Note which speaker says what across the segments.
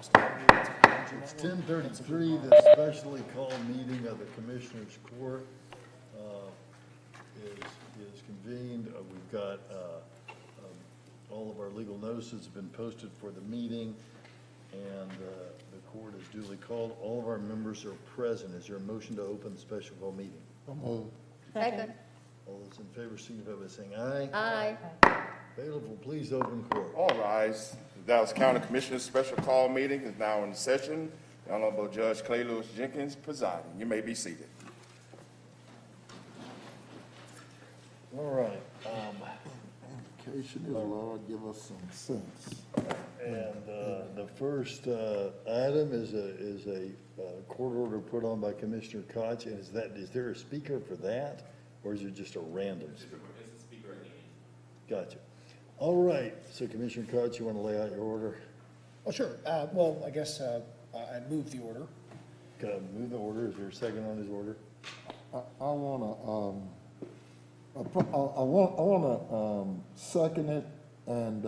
Speaker 1: cost of living.
Speaker 2: It's 10:33, the specially called meeting of the Commissioners Court is convened. We've got, all of our legal notices have been posted for the meeting, and the court is duly called. All of our members are present. Is there a motion to open the special call meeting?
Speaker 3: Second.
Speaker 2: All those in favor signify by saying aye.
Speaker 3: Aye.
Speaker 2: Bailiff will please open court.
Speaker 4: All rise. The Dallas County Commissioners' special call meeting is now in session. The Honorable Judge Clay Lewis Jenkins presiding. You may be seated.
Speaker 2: All right.
Speaker 5: Education is, Lord, give us some sense.
Speaker 2: And the first item is a court order put on by Commissioner Koch. And is there a speaker for that, or is it just a random speaker?
Speaker 6: It's a speaker at the end.
Speaker 2: Gotcha. All right, so Commissioner Koch, you want to lay out your order?
Speaker 1: Oh, sure. Well, I guess I'd move the order.
Speaker 2: Okay, move the order. Is there a second on his order?
Speaker 5: I wanna second it and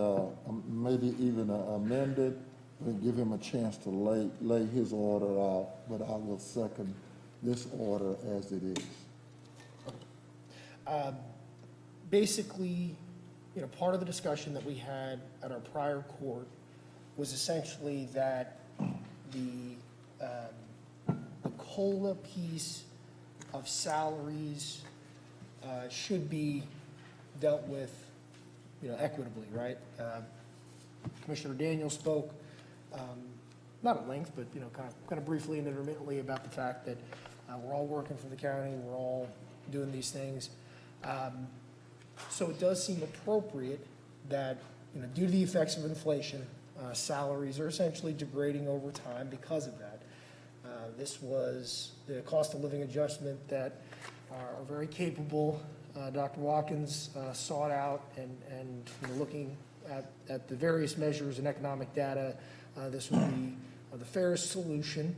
Speaker 5: maybe even amend it and give him a chance to lay his order out, but I will second this order as it is.
Speaker 1: Basically, part of the discussion that we had at our prior court was essentially that the COLA piece of salaries should be dealt with, equitably, right? Commissioner Daniels spoke, not at length, but, kind of briefly and intermittently about the fact that we're all working for the county, we're all doing these things. So it does seem appropriate that, due to the effects of inflation, salaries are essentially degrading over time because of that. This was the cost of living adjustment that our very capable Dr. Watkins sought out, and looking at the various measures and economic data, this would be the fairest solution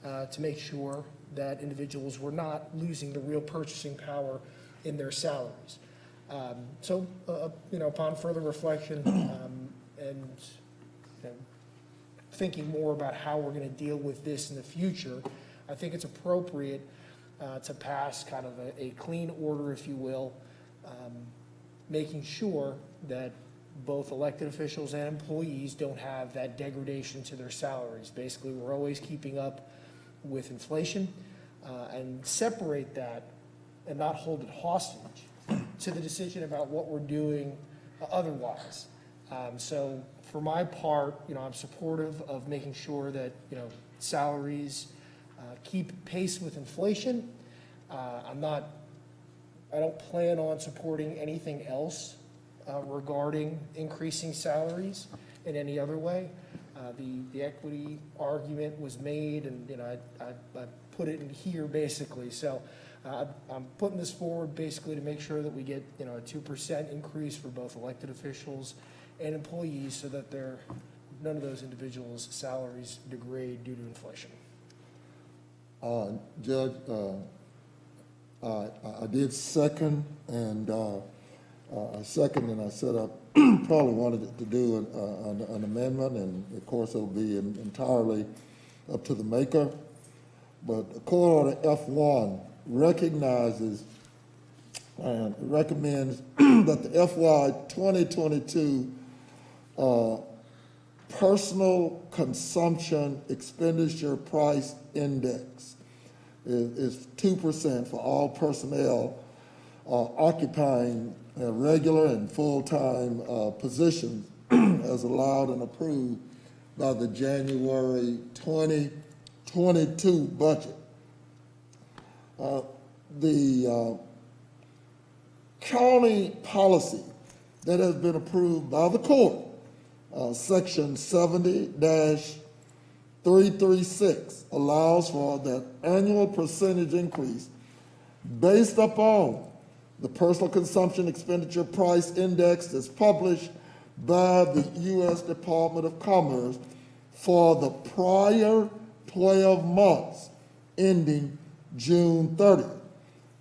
Speaker 1: to make sure that individuals were not losing the real purchasing power in their salaries. So, upon further reflection and thinking more about how we're going to deal with this in the future, I think it's appropriate to pass kind of a clean order, if you will, making sure that both elected officials and employees don't have that degradation to their salaries. Basically, we're always keeping up with inflation, and separate that and not hold it hostage to the decision about what we're doing otherwise. So for my part, I'm supportive of making sure that, salaries keep pace with inflation. I don't plan on supporting anything else regarding increasing salaries in any other way. The equity argument was made, and I put it in here basically. So I'm putting this forward basically to make sure that we get a 2% increase for both elected officials and employees, so that none of those individuals' salaries degrade due to inflation.
Speaker 5: Judge, I did second, and I said I probably wanted to do an amendment, and of course it'll be entirely up to the maker. But Court Order F1 recognizes and recommends that the FY 2022 personal consumption expenditure price index is 2% for all personnel occupying regular and full-time positions as allowed and approved by the January 2022 budget. The county policy that has been approved by the court, Section 70-336, allows for that annual percentage increase based upon the personal consumption expenditure price index that's published by the U.S. Department of Commerce for the prior 12 months ending June 30th.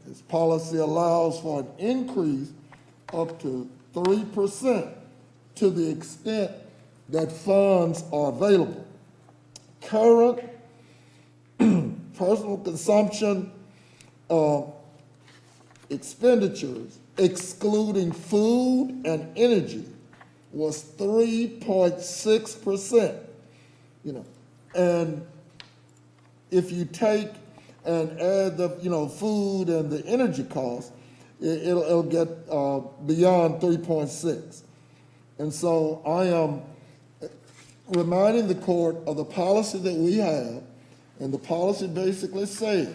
Speaker 5: This policy allows for an increase up to 3% to the extent that funds are available. current personal consumption expenditures, excluding food and energy, was 3.6%. You know, and if you take and add the food and the energy costs, it'll get beyond 3.6. And so I am reminding the court of the policy that we have, and the policy basically says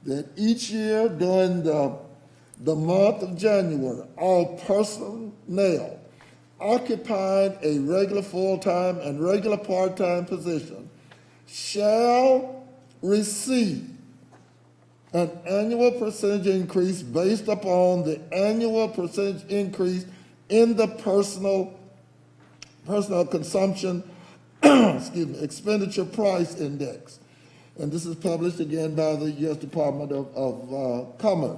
Speaker 5: that each year during the month of January, all personnel occupying a regular full-time and regular part-time position shall receive an annual percentage increase based upon the annual percentage increase in the personal consumption expenditure price index. And this is published again by the U.S. Department of Commerce.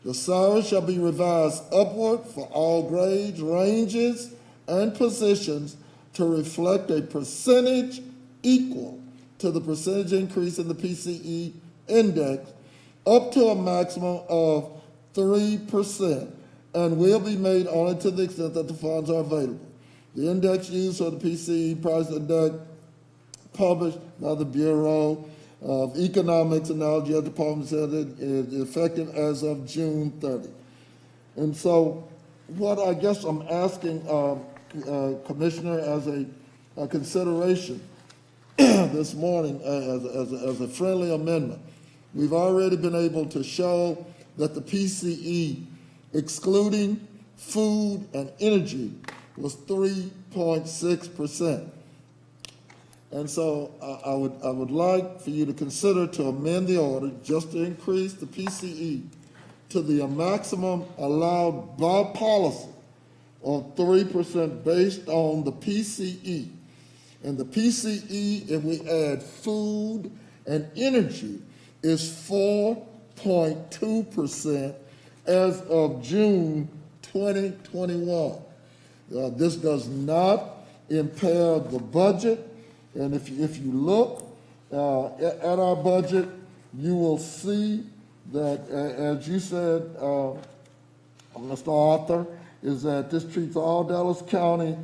Speaker 5: The salary shall be revised upward for all grades, ranges, and positions to reflect a percentage equal to the percentage increase in the PCE index up to a maximum of 3%, and will be made only to the extent that the funds are available. The index used for the PCE price index published by the Bureau of Economics and Algebra Department said it is effective as of June 30. And so what I guess I'm asking Commissioner as a consideration this morning as a friendly amendment, we've already been able to show that the PCE, excluding food and energy, was 3.6%. And so I would like for you to consider to amend the order just to increase the PCE to the maximum allowed by policy of 3% based on the PCE. And the PCE, if we add food and energy, is 4.2% as of June 2021. This does not impair the budget. And if you look at our budget, you will see that, as you said, Mr. Arthur, is that this treats all Dallas County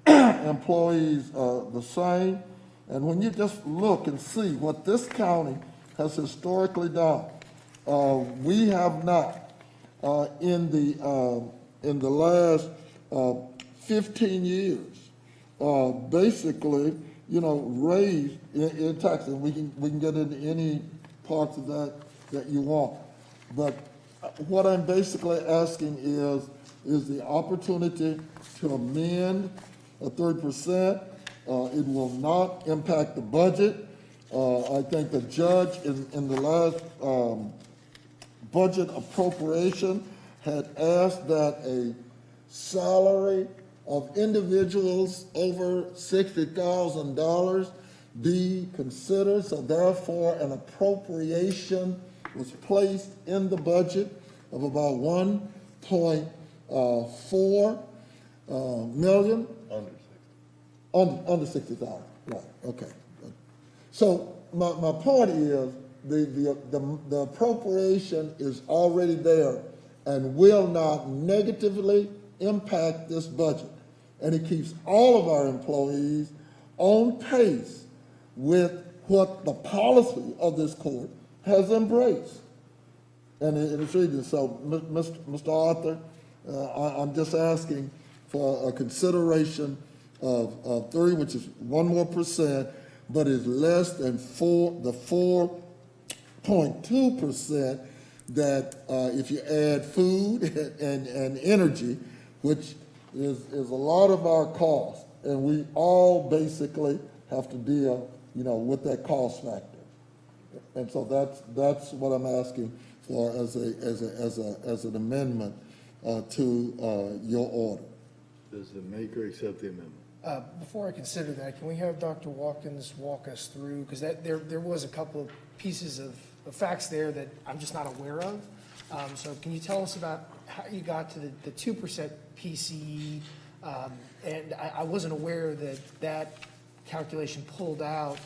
Speaker 5: employees the same. And when you just look and see what this county has historically done, we have not in the last 15 years basically raised in taxes. We can get into any parts of that you want. But what I'm basically asking is the opportunity to amend a 3%. It will not impact the budget. I think the judge in the last budget appropriation had asked that a salary of individuals over $60,000 be considered, so therefore an appropriation was placed in the budget of about 1.4 million. Under 60,000, right, okay. So my point is the appropriation is already there and will not negatively impact this budget. And it keeps all of our employees on pace with what the policy of this court has embraced. And it's reading. So, Mr. Arthur, I'm just asking for a consideration of 3, which is 1 more percent, but is less than the 4.2% that if you add food and energy, which is a lot of our cost, and we all basically have to deal, with that cost factor. And so that's what I'm asking for as an amendment to your order.
Speaker 2: Does the maker accept the amendment?
Speaker 1: Before I consider that, can we have Dr. Watkins walk us through, because there was a couple of pieces of facts there that I'm just not aware of. So can you tell us about how you got to the 2% PCE? And I wasn't aware that calculation pulled out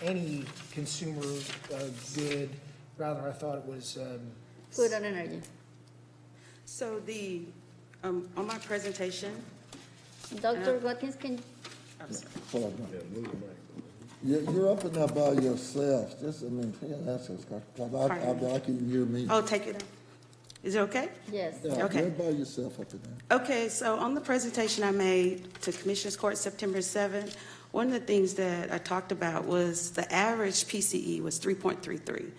Speaker 1: any consumer good. Rather, I thought it was,
Speaker 3: Food and energy.
Speaker 6: So on my presentation,
Speaker 3: Dr. Watkins, can,
Speaker 6: I'm sorry.
Speaker 5: Hold on.
Speaker 2: Yeah, move the mic.
Speaker 5: You're up in there by yourself. Just, I mean, yeah, that's just, cause I can hear me.
Speaker 6: Oh, take it out. Is it okay?
Speaker 3: yes.
Speaker 5: Yeah,
Speaker 6: okay.
Speaker 5: you're by yourself up in there.
Speaker 6: Okay, so on the presentation I made to Commissioners Court September 7th, one of the things that I talked about was the average PCE was 3.33,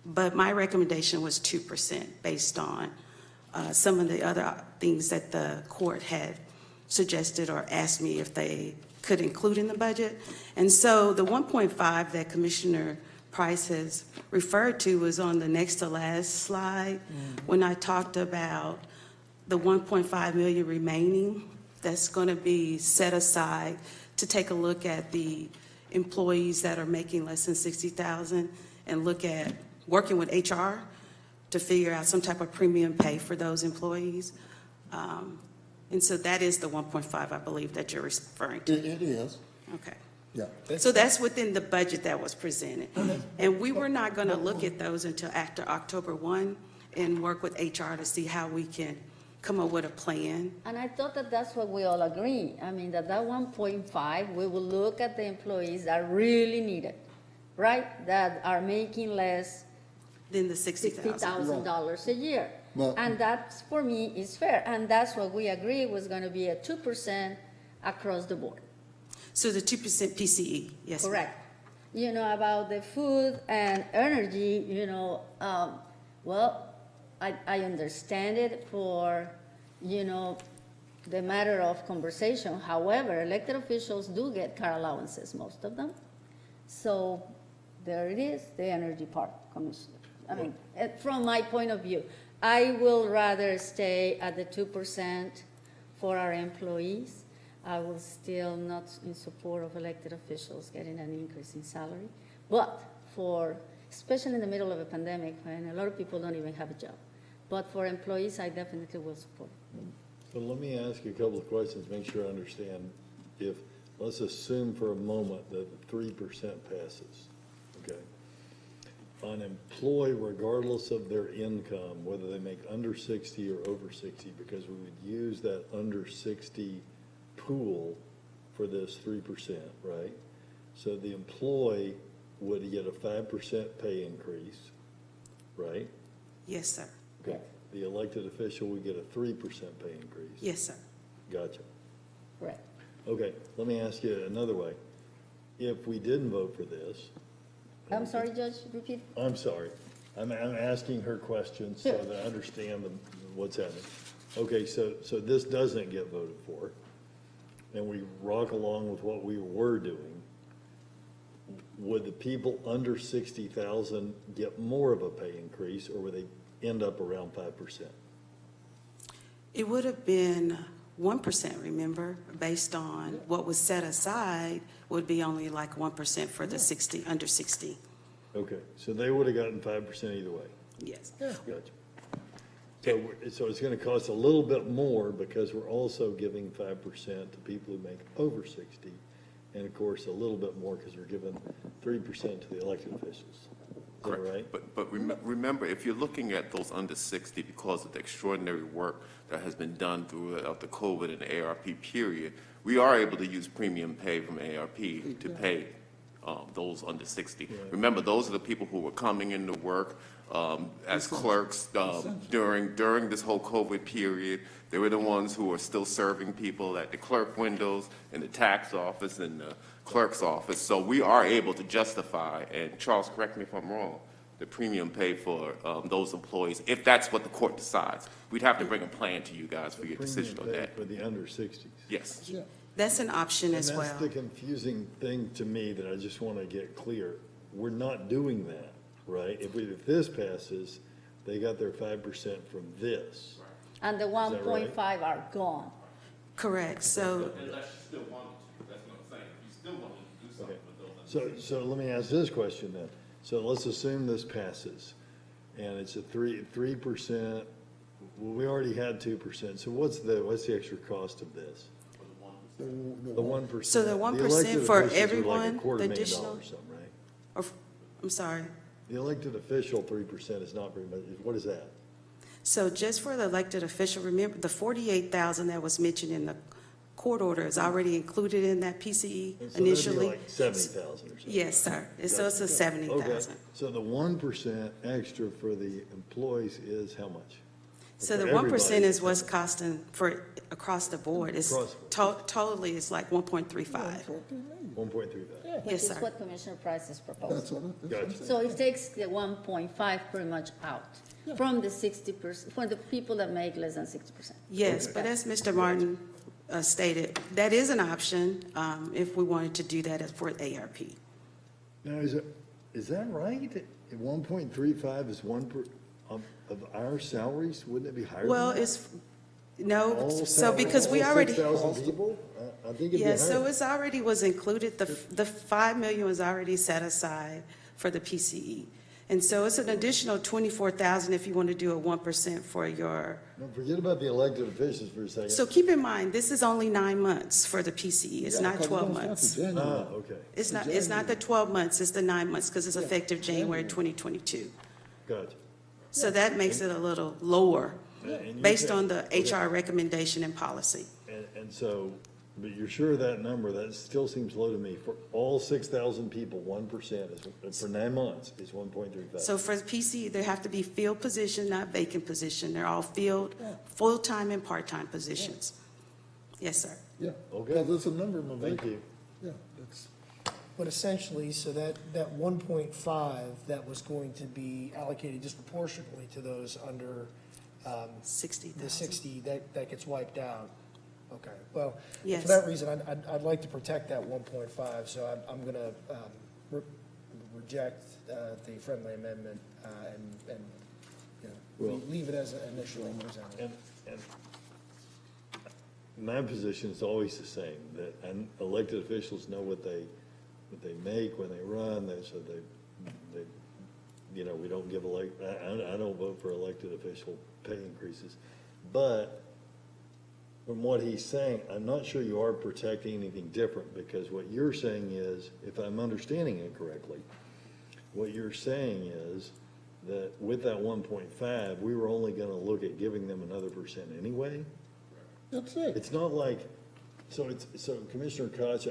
Speaker 6: but my recommendation was 2% based on some of the other things that the court had suggested or asked me if they could include in the budget. And so the 1.5 that Commissioner Price has referred to was on the next to last slide when I talked about the 1.5 million remaining that's going to be set aside to take a look at the employees that are making less than 60,000 and look at working with HR to figure out some type of premium pay for those employees. And so that is the 1.5, I believe, that you're referring to.
Speaker 5: It is,
Speaker 6: Okay.
Speaker 5: yeah.
Speaker 6: So that's within the budget that was presented. And we were not going to look at those until after October 1 and work with HR to see how we can come up with a plan.
Speaker 3: And I thought that that's what we all agree. I mean, that 1.5, we will look at the employees that really need it, right? That are making less
Speaker 6: Then the 60,000.
Speaker 3: $60,000 a year.
Speaker 5: Well-
Speaker 3: And that's, for me, is fair. And that's what we agreed was going to be a 2% across the board.
Speaker 6: So the 2% PCE, yes. ma'am.
Speaker 3: Correct. You know, about the food and energy, well, I understand it for, the matter of conversation. However, elected officials do get car allowances, most of them. So there it is, the energy part, Commissioner. I mean, from my point of view, I will rather stay at the 2% for our employees. I will still not in support of elected officials getting an increase in salary. But especially in the middle of a pandemic, when a lot of people don't even have a job. But for employees, I definitely will support.
Speaker 2: So let me ask you a couple of questions, make sure I understand. Let's assume for a moment that the 3% passes, okay? An employee, regardless of their income, whether they make under 60 or over 60, because we would use that under 60 pool for this 3%, right? So the employee would get a 5% pay increase, right?
Speaker 6: Yes, sir.
Speaker 2: Okay. The elected official would get a 3% pay increase.
Speaker 6: Yes, sir.
Speaker 2: Gotcha.
Speaker 3: Correct.
Speaker 2: Okay, let me ask you another way. If we didn't vote for this,
Speaker 3: I'm sorry, Judge, repeat.
Speaker 2: I'm sorry, I'm asking her questions so
Speaker 3: Sure.
Speaker 2: that I understand what's happening. Okay, so this doesn't get voted for, and we rock along with what we were doing. Would the people under 60,000 get more of a pay increase, or would they end up around 5%?
Speaker 6: It would have been 1%, remember, based on what was set aside would be only like 1% for the 60, under 60.
Speaker 2: Okay, so they would have gotten 5% either way.
Speaker 6: Yes.
Speaker 2: Gotcha. So it's gonna cost a little bit more because we're also giving 5% to people who make over 60, and of course, a little bit more because we're giving 3% to the elected officials. Is that right?
Speaker 7: But remember, if you're looking at those under 60, because of the extraordinary work that has been done throughout the COVID and the ARP period, we are able to use premium pay from ARP to pay those under 60. Remember, those are the people who were coming into work as clerks during this whole COVID period. They were the ones who were still serving people at the clerk windows, in the tax office, and the clerk's office. So we are able to justify, and Charles, correct me if I'm wrong, the premium pay for those employees, if that's what the court decides. We'd have to bring a plan to you guys for your decision on
Speaker 2: Premium pay
Speaker 7: that.
Speaker 2: for the under 60s.
Speaker 7: Yes.
Speaker 6: That's an option as
Speaker 2: And
Speaker 6: well.
Speaker 2: that's the confusing thing to me that I just want to get clear. We're not doing that, right? If this passes, they got their 5% from this.
Speaker 3: And the
Speaker 2: that right?
Speaker 3: 1.5 are gone.
Speaker 6: Correct, so,
Speaker 7: Unless you still wanted to, that's what I'm saying. If you still wanted to do
Speaker 2: Okay.
Speaker 7: with those.
Speaker 2: So let me ask this question then. So let's assume this passes, and it's a 3%. Well, we already had 2%. So what's the extra cost of this? The 1%.
Speaker 6: So the 1%
Speaker 2: elected
Speaker 6: for
Speaker 2: officials are like
Speaker 6: everyone,
Speaker 2: $250,000
Speaker 6: the additional-
Speaker 2: something, right?
Speaker 6: Or, I'm sorry.
Speaker 2: The elected official 3% is not very much, what is that?
Speaker 6: So just for the elected official, remember, the 48,000 that was mentioned in the court order is already included in that PCE
Speaker 2: And so that'd be
Speaker 6: initially?
Speaker 2: like 70,000 or something.
Speaker 6: Yes, sir. So it's a 70,000.
Speaker 2: Okay, so the 1% extra for the employees is how much?
Speaker 6: So
Speaker 2: For
Speaker 6: the 1%
Speaker 2: everybody.
Speaker 6: is what's costing for, across the board. It's
Speaker 2: Across
Speaker 6: totally, it's like 1.35.
Speaker 2: 1.35.
Speaker 3: Which
Speaker 6: Yes,
Speaker 3: is
Speaker 6: sir.
Speaker 3: what Commissioner Price is
Speaker 5: That's
Speaker 3: proposing.
Speaker 5: what it
Speaker 2: Gotcha.
Speaker 5: is.
Speaker 3: So it takes the 1.5 pretty much out from the 60%, for the people that make less than 60%.
Speaker 6: Yes, but as Mr. Martin stated, that is an option if we wanted to do that for ARP.
Speaker 2: Now, is that right? 1.35 is of our salaries? Wouldn't it be higher than
Speaker 6: Well,
Speaker 2: that?
Speaker 6: it's, no,
Speaker 2: All
Speaker 6: so
Speaker 2: salaries,
Speaker 6: because we
Speaker 2: all
Speaker 6: already.
Speaker 2: 6,000 people? I think it'd be higher.
Speaker 6: Yeah, so it's already was included, the 5 million was already set aside for the PCE. And so it's an additional 24,000 if you want to do a 1% for your,
Speaker 2: No, forget about the elected officials for a second.
Speaker 6: so keep in mind, this is only 9 months for the PCE, it's
Speaker 5: Yeah,
Speaker 6: not
Speaker 5: 'cause it
Speaker 6: 12
Speaker 5: don't start
Speaker 6: months.
Speaker 5: till January.
Speaker 2: Okay,
Speaker 6: It's not the 12 months, it's the 9 months, because it's effective January 2022.
Speaker 2: gotcha.
Speaker 6: So that makes it a little lower,
Speaker 2: And you
Speaker 6: based
Speaker 2: said-
Speaker 6: on the
Speaker 2: okay.
Speaker 6: HR recommendation and policy.
Speaker 2: And so, but you're sure of that number, that still seems low to me. For all 6,000 people, 1% is, for 9 months, is 1.35.
Speaker 6: So for the PCE, there have to be field position, not vacant position. They're all field, full-time and part-time positions. Yes, sir.
Speaker 5: Yeah,
Speaker 2: Okay.
Speaker 5: because it's a number of them.
Speaker 2: Thank you.
Speaker 5: Yeah, that's,
Speaker 1: But essentially, so that 1.5 that was going to be allocated disproportionately to those under the
Speaker 6: 60,000.
Speaker 1: 60, that gets wiped out. Okay, well,
Speaker 6: Yes.
Speaker 1: for that reason, I'd like to protect that 1.5, so I'm going to reject the friendly amendment and, you know,
Speaker 2: Well-
Speaker 1: leave it as initially presented.
Speaker 2: And my position is always the same, that elected officials know what they make when they run, so they, you know, we don't give I don't vote for elected official pay increases. But from what he's saying, I'm not sure you are protecting anything different, because what you're saying is, if I'm understanding it correctly, what you're saying is that with that 1.5, we were only gonna look at giving them another percent anyway?
Speaker 5: that's it.
Speaker 2: It's not like, so Commissioner Koch,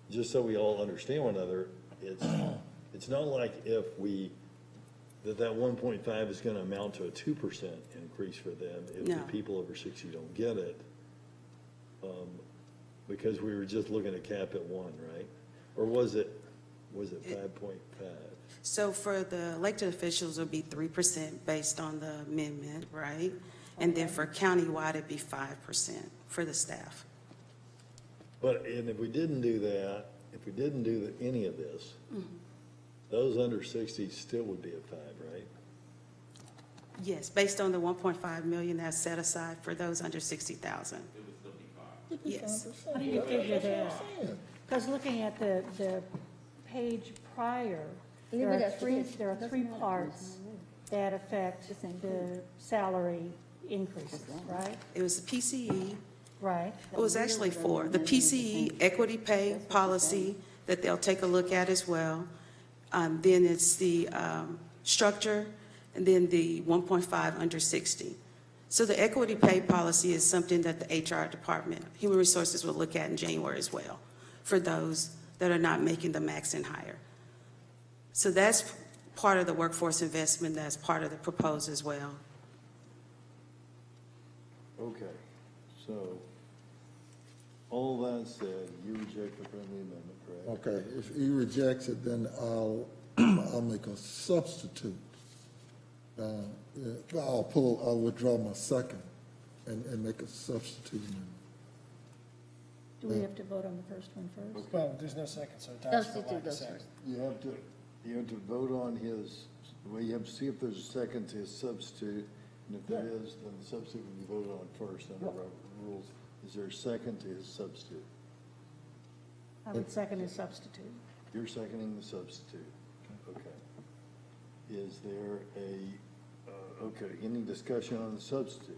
Speaker 2: just so we all understand one another, it's not like if that 1.5 is gonna amount to a 2% increase for them if the
Speaker 6: No.
Speaker 2: people over 60 don't get it. Because we were just looking at cap at 1, right? Or was it 5.5?
Speaker 6: So for the elected officials, it would be 3% based on the amendment, right? And then for countywide, it'd be 5% for the staff.
Speaker 2: And if we didn't do that, any of this, those under 60 still would be at 5, right?
Speaker 6: Yes, based on the 1.5 million that's set aside for those under 60,000. Yes.
Speaker 8: How do you figure that? Because looking at the page prior,
Speaker 3: Leave
Speaker 8: there
Speaker 3: it
Speaker 8: are
Speaker 3: as it
Speaker 8: three,
Speaker 3: is.
Speaker 8: there are
Speaker 3: Doesn't
Speaker 8: three
Speaker 3: matter.
Speaker 8: parts that affect the salary increases, right?
Speaker 6: It was the PCE,
Speaker 8: Right.
Speaker 6: it was actually 4. The PCE equity pay policy that they'll take a look at as well. Then it's the structure, and then the 1.5 under 60. So the equity pay policy is something that the HR department, Human Resources, will look at in January as well, for those that are not making the max and higher. So that's part of the workforce investment, that's part of the proposal as well.
Speaker 2: Okay, so, all that said, you reject the friendly amendment, correct?
Speaker 5: Okay, if he rejects it, then I'll make a substitute. I'll withdraw my second and make a substitute.
Speaker 8: Do we have to vote on the first one first?
Speaker 1: Well, there's no second, so it dies for
Speaker 3: Substitute
Speaker 1: lack of
Speaker 3: goes
Speaker 1: second.
Speaker 3: first.
Speaker 2: You have to vote on his, well, you have to see if there's a second to his substitute, and if there is, then the substitute will be voted on first under our rules. Is there a second to his substitute?
Speaker 8: I would second his substitute.
Speaker 2: You're seconding the substitute, okay. Is there any discussion on the substitute?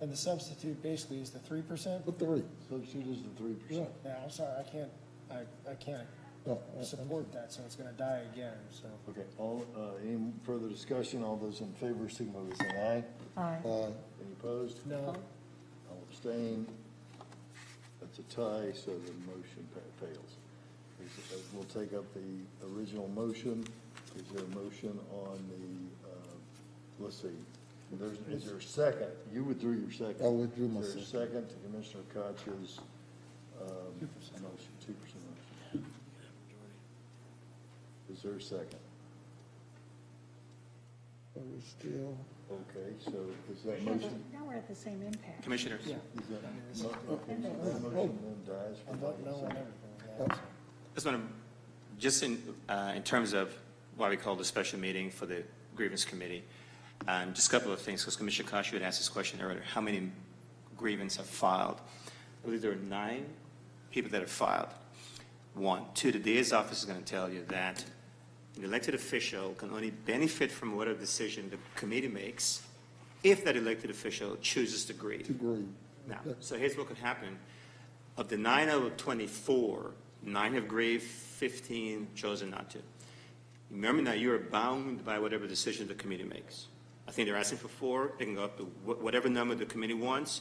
Speaker 1: And the substitute basically is the 3%?
Speaker 5: The three.
Speaker 2: Substitute is the 3%.
Speaker 1: Yeah, I'm sorry, I can't support that, so it's gonna die again, so.
Speaker 2: Okay, any further discussion? All those in favor, signify by saying aye.
Speaker 8: Aye.
Speaker 2: Any opposed?
Speaker 1: No,
Speaker 2: I'll abstain. That's a tie, so the motion fails. We'll take up the original motion. Is there a motion on the, let's see, is there a second? You withdrew your second.
Speaker 5: I withdrew my
Speaker 2: Is there a second to Commissioner Koch's motion, 2% motion? Is there a second?
Speaker 5: Are we still?
Speaker 2: Okay, so is that motion?
Speaker 8: Now we're at the same impact.
Speaker 9: Commissioners,
Speaker 1: yeah,
Speaker 2: Is that, okay, so that motion then dies for
Speaker 1: I'm voting no on everything.
Speaker 9: just want to, just in terms of why we called a special meeting for the grievance committee, just a couple of things, because Commissioner Kashu had asked this question earlier, how many grievances have filed? I believe there are 9 people that have filed. 1. 2, the DA's office is going to tell you that an elected official can only benefit from whatever decision the committee makes if that elected official chooses to grieve.
Speaker 5: Agree.
Speaker 9: Now, so here's what could happen. Of the 9 out of 24, 9 have grieved, 15 chosen not to. Remember now, you are bound by whatever decision the committee makes. I think they're asking for 4. They can go up to whatever number the committee wants.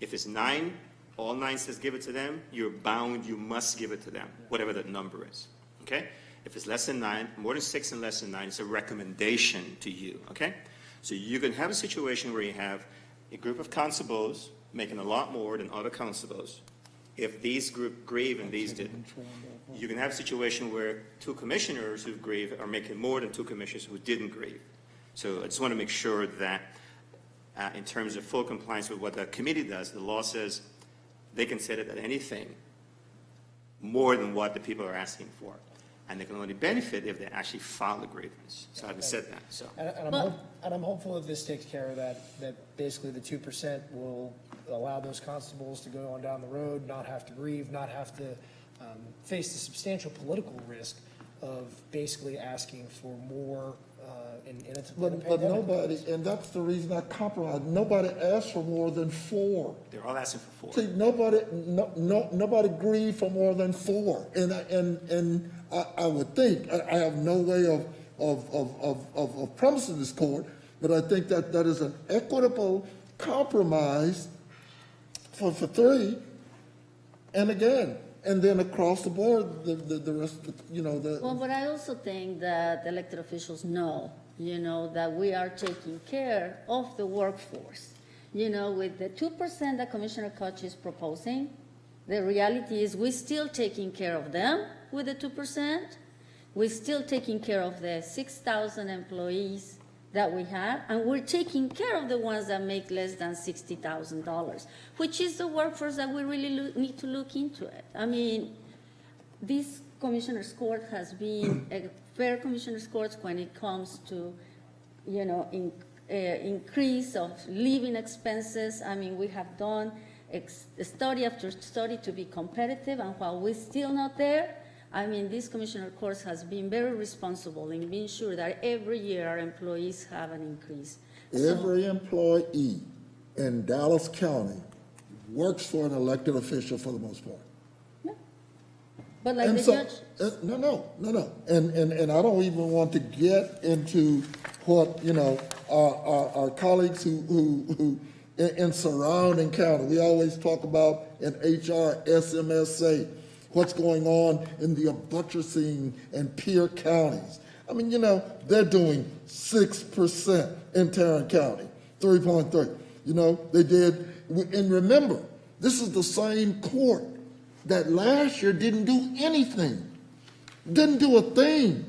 Speaker 9: If it's 9, all 9 says give it to them, you're bound, you must give it to them, whatever that number is, okay? If it's less than 9, more than 6 and less than 9, it's a recommendation to you, okay? So you can have a situation where you have a group of constables making a lot more than other constables. If these group grieve and these didn't. You can have a situation where 2 commissioners who grieve are making more than 2 commissioners who didn't grieve. So I just want to make sure that in terms of full compliance with what the committee does, the law says they can set it at anything more than what the people are asking for. And they can only benefit if they actually file the grievance. So having said that, so.
Speaker 1: And I'm hopeful that this takes care of that basically the 2% will allow those constables to go on down the road, not have to grieve, not have to face the substantial political risk of basically asking for more in a
Speaker 5: But
Speaker 1: pandemic.
Speaker 5: nobody, and that's the reason I compromised, nobody asked for more than 4.
Speaker 9: They're all asking for 4.
Speaker 5: See, nobody grieved for more than 4, and I would think, I have no way of promising this court, but I think that is an equitable compromise for 3, and again, and then across the board, the rest,
Speaker 3: Well, but I also think that elected officials know, that we are taking care of the workforce. With the 2% that Commissioner Koch is proposing, the reality is we're still taking care of them with the 2%. We're still taking care of the 6,000 employees that we have, and we're taking care of the ones that make less than $60,000, which is the workforce that we really need to look into it. I mean, this commissioner's court has been a fair commissioner's court when it comes to, increase of living expenses. I mean, we have done study after study to be competitive, and while we're still not there, I mean, this commissioner court has been very responsible in being sure that every year our employees have an increase.
Speaker 5: every employee in Dallas County works for an elected official for the most part.
Speaker 3: But like
Speaker 5: And
Speaker 3: the
Speaker 5: so,
Speaker 3: judge,
Speaker 5: no. And I don't even want to get into what, our colleagues who in surrounding county, we always talk about in HR, SMSA, what's going on in the buttressing and peer counties. I mean, they're doing 6% in Tarrant County, 3.3. They did, and remember, this is the same court that last year didn't do anything, didn't do a thing.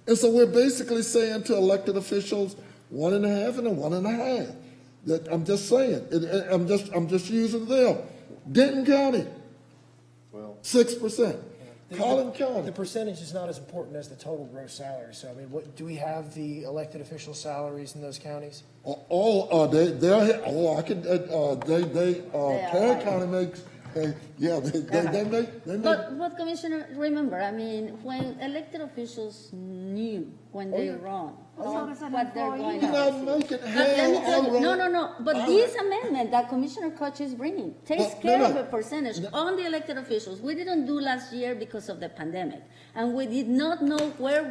Speaker 5: And so we're basically saying to elected officials, 1.5 and a 1.5. That I'm just saying, I'm just using them. Denton County,
Speaker 2: Well,
Speaker 5: 6%. Collin
Speaker 1: The
Speaker 5: County,
Speaker 1: percentage is not as important as the total gross salary. So, I mean, do we have the elected official salaries in those counties?
Speaker 5: Tarrant County makes Yeah, they make.
Speaker 3: But Commissioner, remember, I mean, when elected officials knew when they run,
Speaker 8: So does an
Speaker 3: what they're
Speaker 8: employee.
Speaker 3: going
Speaker 5: You're
Speaker 3: to.
Speaker 5: not making
Speaker 3: But let me tell you,
Speaker 5: hell.
Speaker 3: no, but this amendment that Commissioner Koch is bringing takes
Speaker 5: No,
Speaker 3: care
Speaker 5: no.
Speaker 3: of a percentage on the elected officials. We didn't do last year because of the pandemic, and we did not know where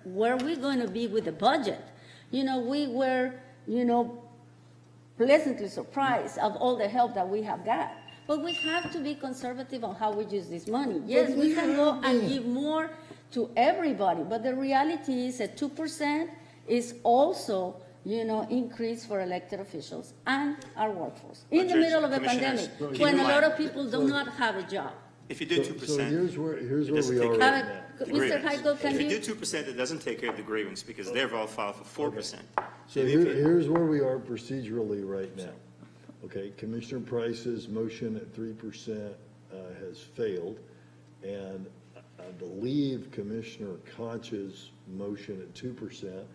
Speaker 3: we're going to be with the budget. You know, we were, pleasantly surprised of all the help that we have got. But we have to be conservative on how we use this money. Yes, we can go and give more to everybody, but the reality is that 2% is also, increase for elected officials and our workforce in the
Speaker 9: But
Speaker 3: middle of a
Speaker 9: Commissioners,
Speaker 3: pandemic,
Speaker 9: keep
Speaker 3: when
Speaker 9: in
Speaker 3: a lot
Speaker 9: mind-
Speaker 3: of people do not have a job.
Speaker 9: If you do
Speaker 2: So
Speaker 9: 2%.
Speaker 2: here's where
Speaker 9: it doesn't
Speaker 2: we
Speaker 9: take
Speaker 2: are
Speaker 9: care
Speaker 2: right
Speaker 9: of
Speaker 2: now.
Speaker 9: the
Speaker 3: Mr.
Speaker 9: grievance.
Speaker 3: Heiko, can
Speaker 9: If
Speaker 3: you-
Speaker 9: you do 2%, it doesn't take care of the grievance because they've all filed for 4%.
Speaker 2: So here's where we are procedurally right now. Okay, Commissioner Price's motion at 3% has failed, and I believe Commissioner Koch's motion at 2%,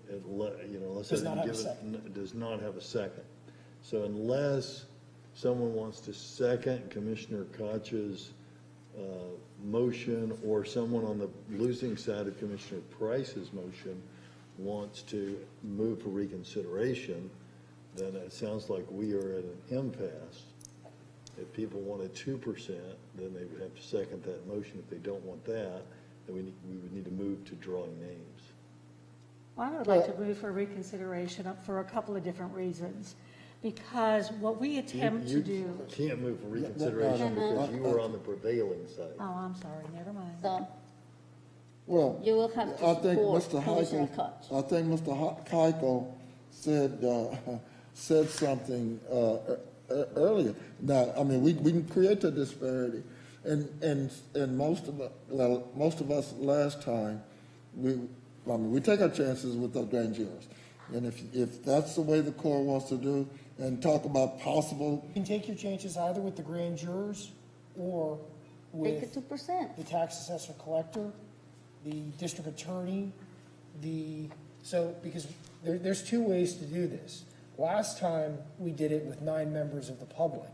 Speaker 2: unless
Speaker 1: Does
Speaker 2: I
Speaker 1: not
Speaker 2: didn't
Speaker 1: have a
Speaker 2: give
Speaker 1: second.
Speaker 2: it, does not have a second. So unless someone wants to second Commissioner Koch's motion, or someone on the losing side of Commissioner Price's motion wants to move for reconsideration, then it sounds like we are at an impasse. If people wanted 2%, then they would have to second that motion. If they don't want that, then we would need to move to drawing names.
Speaker 8: I would like to move for reconsideration for a couple of different reasons. Because what we attempt to do,
Speaker 2: You can't move for reconsideration because you were on the prevailing side.
Speaker 8: oh, I'm sorry, never mind.
Speaker 3: So
Speaker 5: Well,
Speaker 3: you will have to
Speaker 5: I think
Speaker 3: support
Speaker 5: Mr.
Speaker 3: Commissioner
Speaker 5: Heiko,
Speaker 3: Koch.
Speaker 5: I think Mr. Heiko said something earlier. Now, I mean, we can create a disparity, and most of us last time, we take our chances with the grand jurors, and if that's the way the court wants to do, and talk about possible.
Speaker 1: You can take your chances either with the grand jurors or
Speaker 3: Take
Speaker 1: with
Speaker 3: the 2%.
Speaker 1: the tax assessor collector, the district attorney, because there's two ways to do this. Last time, we did it with 9 members of the public.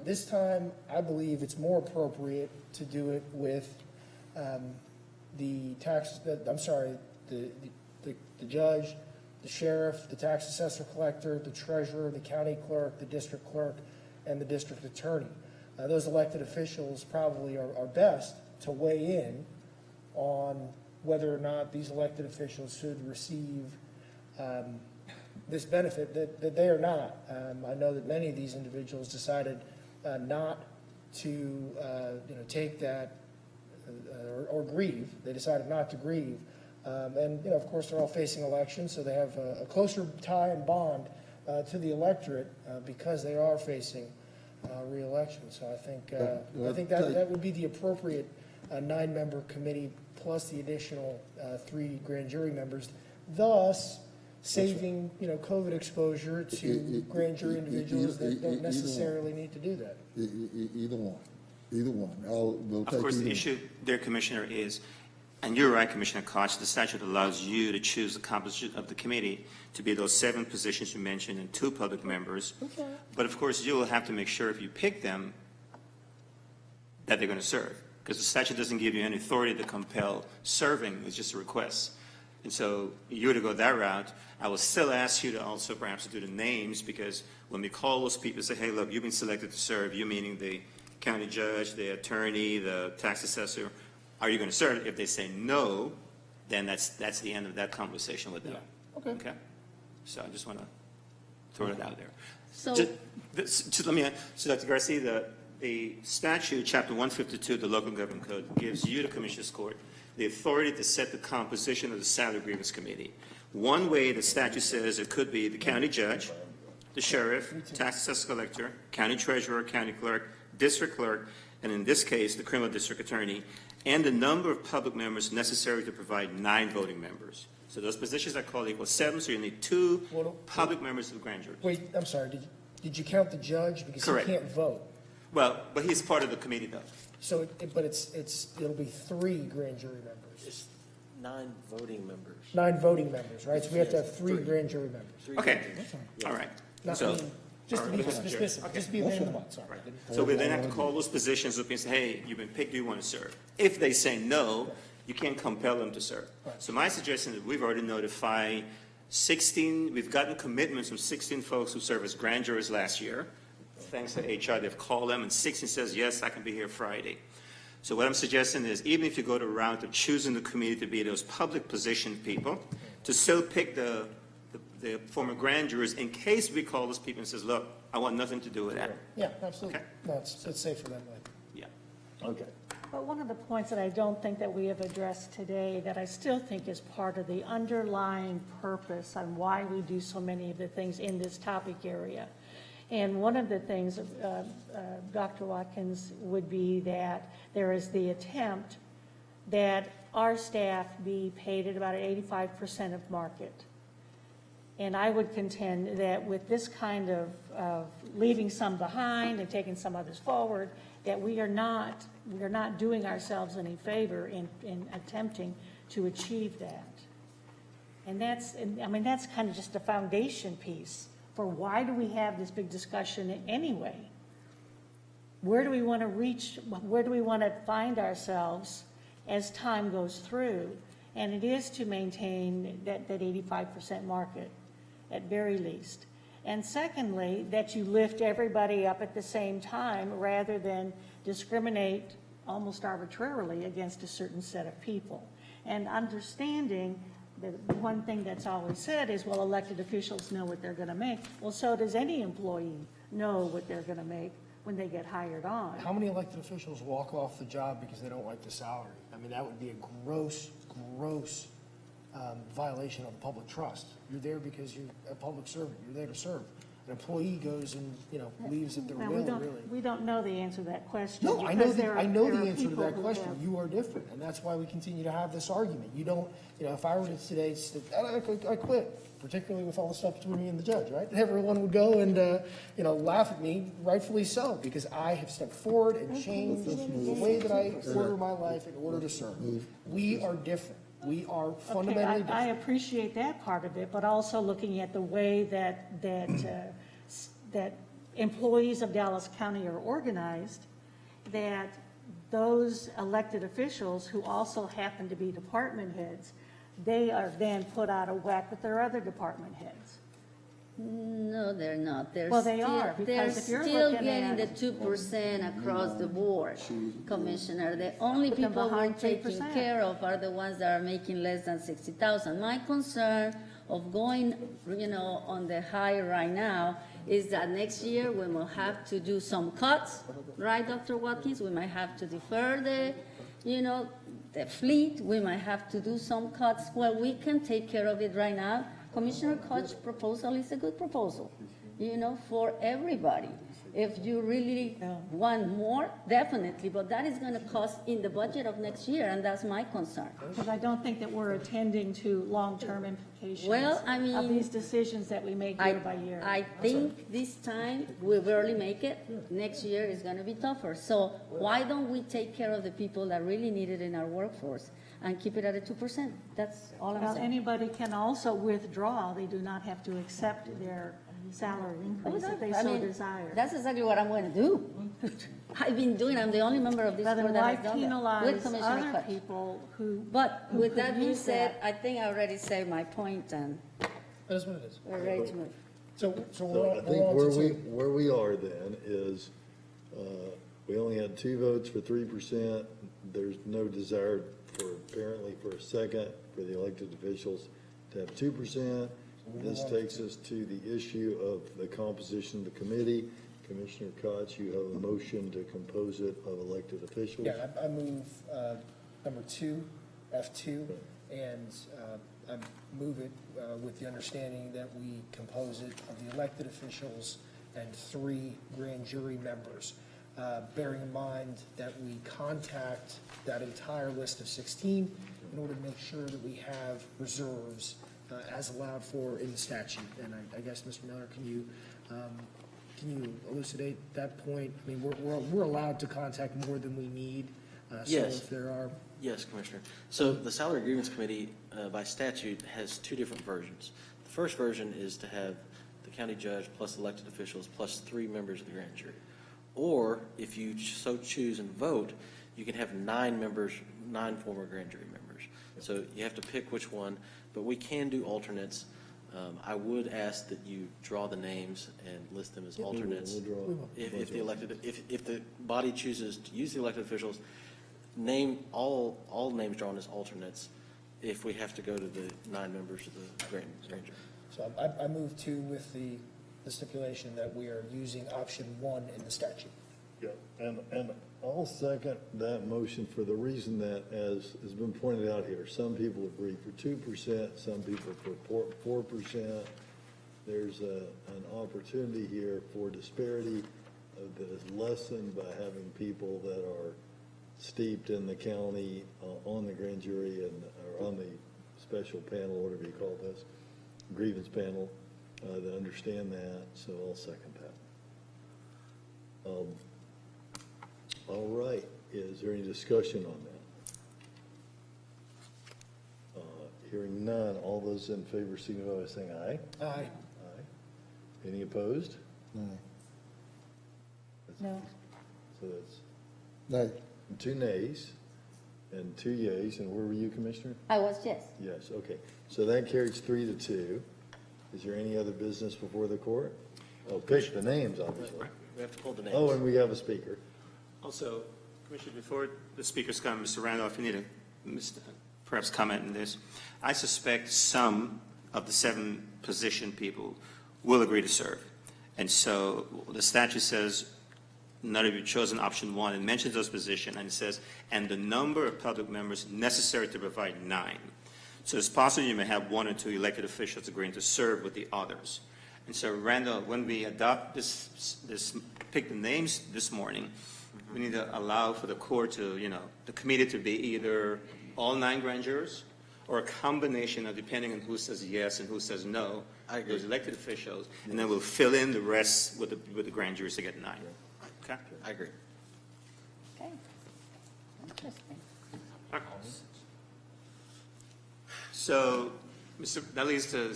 Speaker 1: This time, I believe it's more appropriate to do it with the judge, the sheriff, the tax assessor collector, the treasurer, the county clerk, the district clerk, and the district attorney. Those elected officials probably are best to weigh in on whether or not these elected officials should receive this benefit that they are not. I know that many of these individuals decided not to take that or grieve. They decided not to grieve. And of course, they're all facing elections, so they have a closer tie and bond to the electorate because they are facing re-election. So I think that would be the appropriate 9-member committee plus the additional 3 grand jury members, thus saving COVID exposure to grand jury individuals that don't necessarily need to do that.
Speaker 5: Either one. We'll take
Speaker 9: Of course, the
Speaker 5: either
Speaker 9: issue there, Commissioner, is, and you're right, Commissioner Koch, the statute allows you to choose the composition of the committee to be those 7 positions you mentioned and 2 public members.
Speaker 1: Okay.
Speaker 9: But of course, you will have to make sure if you pick them that they're going to serve, because the statute doesn't give you any authority to compel serving. It's just a request. And so you were to go that route. I will still ask you to also perhaps do the names, because when we call those people, say, hey, look, you've been selected to serve, you meaning the county judge, the attorney, the tax assessor, are you going to serve? If they say no, then that's the end of that conversation with them.
Speaker 1: Okay.
Speaker 9: Okay? So I just want to throw it out there.
Speaker 3: So,
Speaker 9: So Dr. Garcia, the statute, Chapter 152 of the Local Government Code, gives you, the Commissioners Court, the authority to set the composition of the Salary Grievance Committee. One way the statute says it could be the county judge, the sheriff, tax assessor collector, county treasurer, county clerk, district clerk, and in this case, the criminal district attorney, and the number of public members necessary to provide 9 voting members. So those positions are called equal 7, so you need 2 public members of the grand jury.
Speaker 1: Wait, I'm sorry, did you count the judge? Because
Speaker 9: Correct.
Speaker 1: he can't vote.
Speaker 9: Well, but he's part of the committee, though.
Speaker 1: So, it'll be 3 grand jury members.
Speaker 10: It's 9 voting members.
Speaker 1: 9 voting members, right? So we have to have 3 grand jury members.
Speaker 9: Okay, all right.
Speaker 1: Not
Speaker 9: So,
Speaker 1: me. Just to be specific, just to be a pain in the butt, sorry.
Speaker 9: So we then have to call those positions up and say, hey, you've been picked, do you want to serve? If they say no, you can't compel them to serve. So my suggestion is we've already notified 16, we've gotten commitments from 16 folks who served as grand jurors last year. Thanks to HR, they've called them, and 16 says, yes, I can be here Friday. So what I'm suggesting is, even if you go the route of choosing the committee to be those public position people, to still pick the former grand jurors in case we call those people and says, look, I want nothing to do with that.
Speaker 1: Yeah, absolutely.
Speaker 9: Okay.
Speaker 1: No, it's safer that way.
Speaker 9: Yeah.
Speaker 2: Okay.
Speaker 8: But one of the points that I don't think that we have addressed today, that I still think is part of the underlying purpose on why we do so many of the things in this topic area. And one of the things, Dr. Watkins, would be that there is the attempt that our staff be paid at about 85% of market. And I would contend that with this kind of leaving some behind and taking some others forward, that we are not doing ourselves any favor in attempting to achieve that. And that's kind of just a foundation piece for why do we have this big discussion anyway? Where do we want to reach, where do we want to find ourselves as time goes through? And it is to maintain that 85% market at very least. And secondly, that you lift everybody up at the same time rather than discriminate almost arbitrarily against a certain set of people. And understanding that one thing that's always said is, well, elected officials know what they're going to make. Well, so does any employee know what they're going to make when they get hired on.
Speaker 1: How many elected officials walk off the job because they don't like the salary? I mean, that would be a gross violation of public trust. You're there because you're a public servant. You're there to serve. An employee goes and, leaves at their will, really.
Speaker 8: We don't know the answer to that question.
Speaker 1: No, I know
Speaker 8: because
Speaker 1: I know
Speaker 8: there
Speaker 1: the
Speaker 8: are
Speaker 1: answer to
Speaker 8: people
Speaker 1: that
Speaker 8: who
Speaker 1: question.
Speaker 8: have-
Speaker 1: You are different, and that's why we continue to have this argument. You don't, if I were to today, I quit, particularly with all the stuff between me and the judge, right? Everyone would go and, laugh at me, rightfully so, because I have stepped forward and changed the way that I order my life in order to serve. We are different. We are fundamentally
Speaker 8: Okay, I
Speaker 1: different.
Speaker 8: appreciate that part of it, but also looking at the way that employees of Dallas County are organized, that those elected officials who also happen to be department heads, they are then put out of whack with their other department heads.
Speaker 3: No, they're not.
Speaker 8: Well, they are, because if you're
Speaker 3: They're still
Speaker 8: looking
Speaker 3: getting
Speaker 8: at-
Speaker 3: the 2% across the board, Commissioner. The only
Speaker 8: Put them
Speaker 3: people who are
Speaker 8: behind
Speaker 3: taken
Speaker 8: 3%.
Speaker 3: care of are the ones that are making less than 60,000. My concern of going, on the high right now is that next year we will have to do some cuts, right, Dr. Watkins? We might have to defer the fleet. We might have to do some cuts. Well, we can take care of it right now. Commissioner Koch's proposal is a good proposal, for everybody. If you really want more, definitely, but that is going to cost in the budget of next year, and that's my concern.
Speaker 8: Because I don't think that we're attending to long-term implications
Speaker 3: Well, I mean,
Speaker 8: of these decisions that we make year by year.
Speaker 3: I think this time we barely make it. Next year is going to be tougher. So why don't we take care of the people that really need it in our workforce and keep it at a 2%? That's all I'm
Speaker 8: Well,
Speaker 3: saying.
Speaker 8: anybody can also withdraw. They do not have to accept their salary increase if they
Speaker 3: I
Speaker 8: so
Speaker 3: mean,
Speaker 8: desire.
Speaker 3: That's exactly what I'm going to do. I've been doing, I'm the only member of this
Speaker 8: But
Speaker 3: board
Speaker 8: then
Speaker 3: that
Speaker 8: why
Speaker 3: has done that with
Speaker 8: penalize
Speaker 3: Commissioner
Speaker 8: other
Speaker 3: Koch.
Speaker 8: people who?
Speaker 3: But
Speaker 8: who
Speaker 3: with
Speaker 8: could
Speaker 3: that being
Speaker 8: use
Speaker 3: said,
Speaker 8: that?
Speaker 3: I think I already said my point, and
Speaker 1: That is what it is.
Speaker 3: we're ready to move.
Speaker 1: So we're
Speaker 2: So
Speaker 1: on
Speaker 2: I think
Speaker 1: to two.
Speaker 2: where we are then is, we only had 2 votes for 3%. There's no desire apparently for a second for the elected officials to have 2%. This takes us to the issue of the composition of the committee. Commissioner Koch, you have a motion to compose it of elected officials.
Speaker 1: Yeah, I move number 2, F2, and I move it with the understanding that we compose it of the elected officials and 3 grand jury members, bearing in mind that we contact that entire list of 16 in order to make sure that we have reserves as allowed for in the statute. And I guess, Mr. Miller, can you elucidate that point? I mean, we're allowed to contact more than we need.
Speaker 10: Yes.
Speaker 1: So if there are,
Speaker 10: Yes, Commissioner. So the Salary Grievance Committee, by statute, has 2 different versions. The first version is to have the county judge plus elected officials plus 3 members of the grand jury. Or if you so choose and vote, you can have 9 members, 9 former grand jury members. So you have to pick which one, but we can do alternates. I would ask that you draw the names and list them as alternates. If the elected, if the body chooses to use the elected officials, name all names drawn as alternates if we have to go to the 9 members of the grand jury.
Speaker 1: So I move to with the stipulation that we are using option 1 in the statute.
Speaker 2: Yeah, and I'll second that motion for the reason that, as has been pointed out here, some people agree for 2%, some people for 4%. There's an opportunity here for disparity that is lessened by having people that are steeped in the county, on the grand jury and, or on the special panel, whatever you call this, grievance panel, that understand that, so I'll second that. All right, is there any discussion on that? Hearing none, all those in favor signify by saying aye.
Speaker 1: Aye.
Speaker 2: Aye. Any opposed?
Speaker 5: Nay.
Speaker 8: No.
Speaker 2: So that's
Speaker 5: Nay.
Speaker 2: 2 nays and 2 yeas, and where were you, Commissioner?
Speaker 3: I was yes.
Speaker 2: Yes, okay. So that carries 3-2. Is there any other business before the court? Oh, pick the names, obviously.
Speaker 10: We have to pull the names.
Speaker 2: Oh, and we have a speaker.
Speaker 9: Also, Commissioner, before the speakers come, Mr. Randolph, you need to perhaps comment on this. I suspect some of the 7 position people will agree to serve. And so the statute says none of you chosen option 1 and mentions those positions, and it says, and the number of public members necessary to provide 9. So it's possible you may have 1 or 2 elected officials agreeing to serve with the others. And so, Randall, when we adopt pick the names this morning, we need to allow for the court to, the committee to be either all 9 grand jurors or a combination of, depending on who says yes and who says no,
Speaker 10: I agree.
Speaker 9: those elected officials, and then we'll fill in the rest with the grand jurors to get 9. Okay?
Speaker 10: I agree.
Speaker 3: Okay. Interesting.
Speaker 9: So, that leads to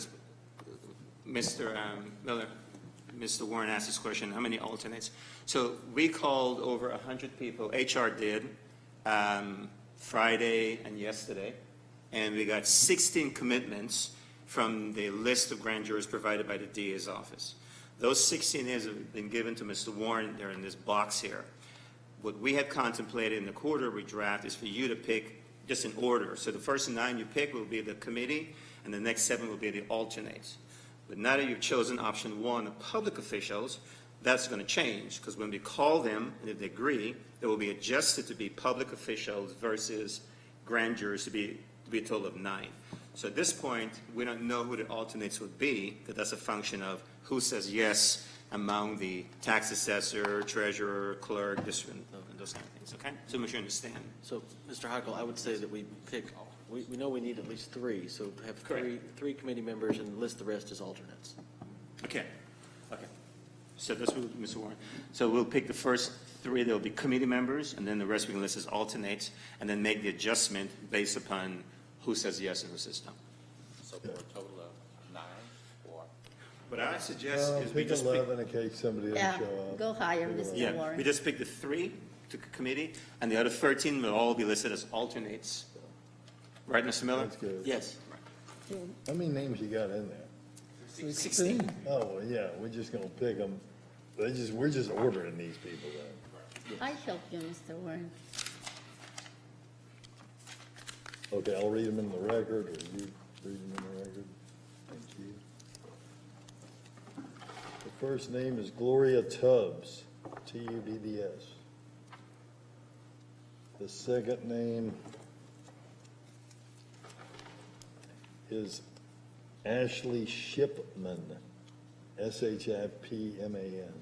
Speaker 9: Mr. Miller. Mr. Warren asked this question, how many alternates? So we called over 100 people, HR did, Friday and yesterday, and we got 16 commitments from the list of grand jurors provided by the DA's office. Those 16 names have been given to Mr. Warren. They're in this box here. What we had contemplated in the quarterly draft is for you to pick just in order. So the first 9 you pick will be the committee, and the next 7 will be the alternates. But now that you've chosen option 1 of public officials, that's going to change, because when we call them, and if they agree, they will be adjusted to be public officials versus grand jurors to be a total of 9. So at this point, we don't know who the alternates would be, because that's a function of who says yes among the tax assessor, treasurer, clerk, and those kind of things, okay? So make sure you understand.
Speaker 10: So, Mr. Heichel, I would say that we pick, we know we need at least 3, so have three committee members and list the rest as alternates.
Speaker 9: Okay. Okay. So that's what, Mr. Warren. So we'll pick the first 3, they'll be committee members, and then the rest we can list as alternates, and then make the adjustment based upon who says yes and who says no.
Speaker 11: So for a total of 9 or?
Speaker 9: What I suggest is we
Speaker 2: Pick
Speaker 9: just
Speaker 2: 11 in case somebody doesn't
Speaker 3: Yeah,
Speaker 2: show up.
Speaker 3: go higher, Mr.
Speaker 9: Yeah,
Speaker 3: Warren.
Speaker 9: we just pick the 3 to committee, and the other 13 will all be listed as alternates. Right, Mr. Miller?
Speaker 2: That's good.
Speaker 10: Yes.
Speaker 2: How many names you got in there?
Speaker 1: 16.
Speaker 2: Oh, well, yeah, we're just gonna pick them. We're just ordering these people then.
Speaker 3: I help you, Mr. Warren.
Speaker 2: Okay, I'll read them in the record, or you read them in the record. Thank you. The first name is Gloria Tubbs, Tubbs. The second name is Ashley Shipman, Shipman.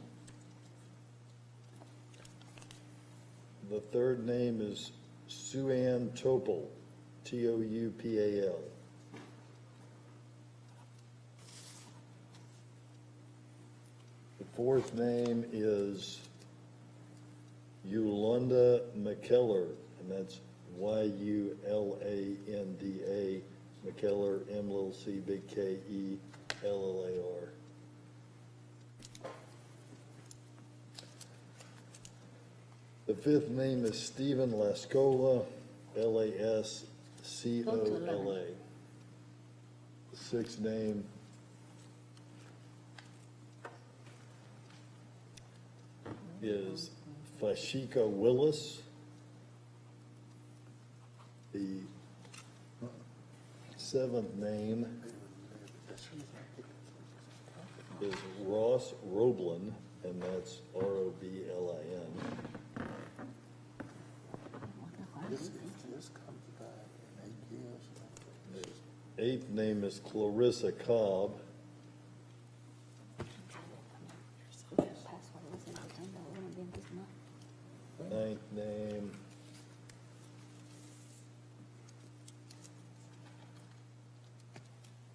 Speaker 2: The third name is Sue-Ann Topol, Toupal. The fourth name is Yolanda McKellar, and that's Yulanda, McKellar, M-C-K-E-L-L-A-R. The fifth name is Stephen Lascola, Lascola. The sixth name is Fashika Willis. The seventh name is Ross Roblin, and that's Roblin. The eighth name is Clarissa Cobb. Ninth name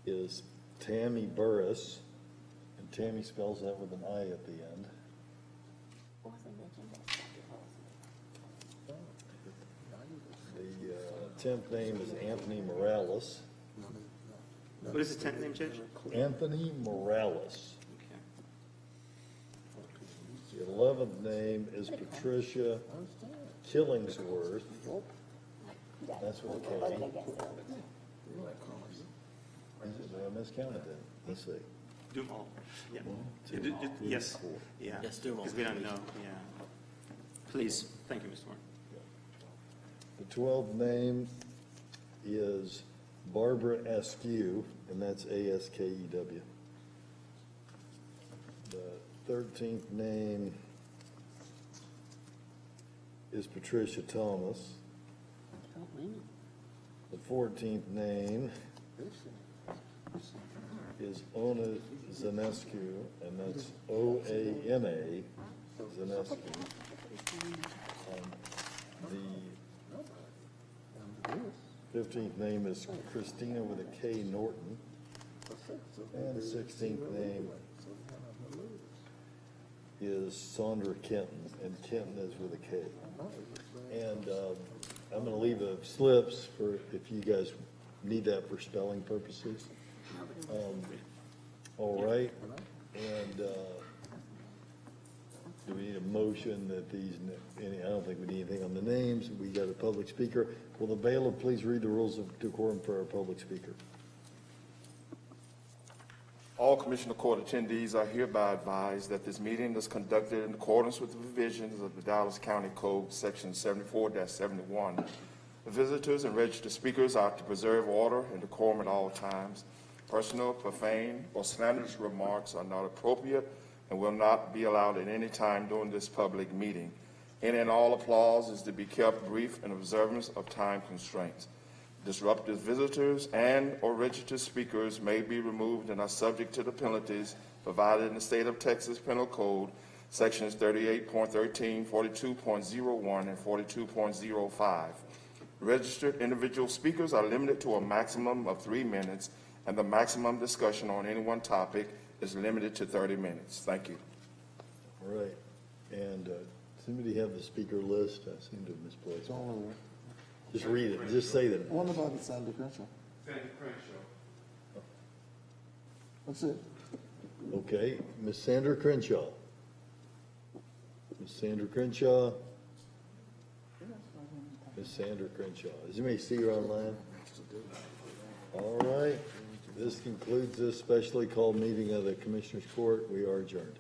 Speaker 2: is Tammy Burris, and Tammy spells that with an I at the end. The 10th name is Anthony Morales.
Speaker 9: What is the 10th name, Judge?
Speaker 2: Anthony Morales.
Speaker 9: Okay.
Speaker 2: The 11th name is Patricia Killingsworth. That's with a K. I miscounted that. Let's see.
Speaker 9: Do them all. Yeah.
Speaker 2: two,
Speaker 9: Yes,
Speaker 2: four.
Speaker 9: yeah.
Speaker 10: Yes, do them all.
Speaker 9: Because we don't know, yeah. Please, thank you, Mr. Warren.
Speaker 2: The 12th name is Barbara Askew, and that's Askew. The 13th name is Patricia Thomas. The 14th name is Ona Zanescu, and that's Oana Zanescu. The 15th name is Christina with a K Norton. And the 16th name is Sandra Kenton, and Kenton is with a K. And I'm going to leave the slips for if you guys need that for spelling purposes. All right, and do we need a motion that these, I don't think we need anything on the names. We got a public speaker. Will the bailiff please read the rules of decorum for our public speaker?
Speaker 4: All Commissioner Court attendees are hereby advised that this meeting is conducted in accordance with the provisions of the Dallas County Code, Section 74-71. The visitors and registered speakers are to preserve order and decorum at all times. Personal, profane, or slanderous remarks are not appropriate and will not be allowed at any time during this public meeting. Any and all applause is to be kept brief in observance of time constraints. Disruptive visitors and or registered speakers may be removed and are subject to the penalties provided in the State of Texas Penal Code, Sections 38.13, 42.01, and 42.05. Registered individual speakers are limited to a maximum of 3 minutes, and the maximum discussion on any one topic is limited to 30 minutes. Thank you.
Speaker 2: All right, and somebody have the speaker list? I seem to have misplaced
Speaker 5: It's
Speaker 2: it.
Speaker 5: all over.
Speaker 2: Just read it, just say that.
Speaker 5: What about it, Sandy Crenshaw? That's it.
Speaker 2: Okay, Miss Sandra Crenshaw. Miss Sandra Crenshaw. Miss Sandra Crenshaw. Does anybody see her online? All right, this concludes this specially called meeting of the Commissioners Court. We are adjourned.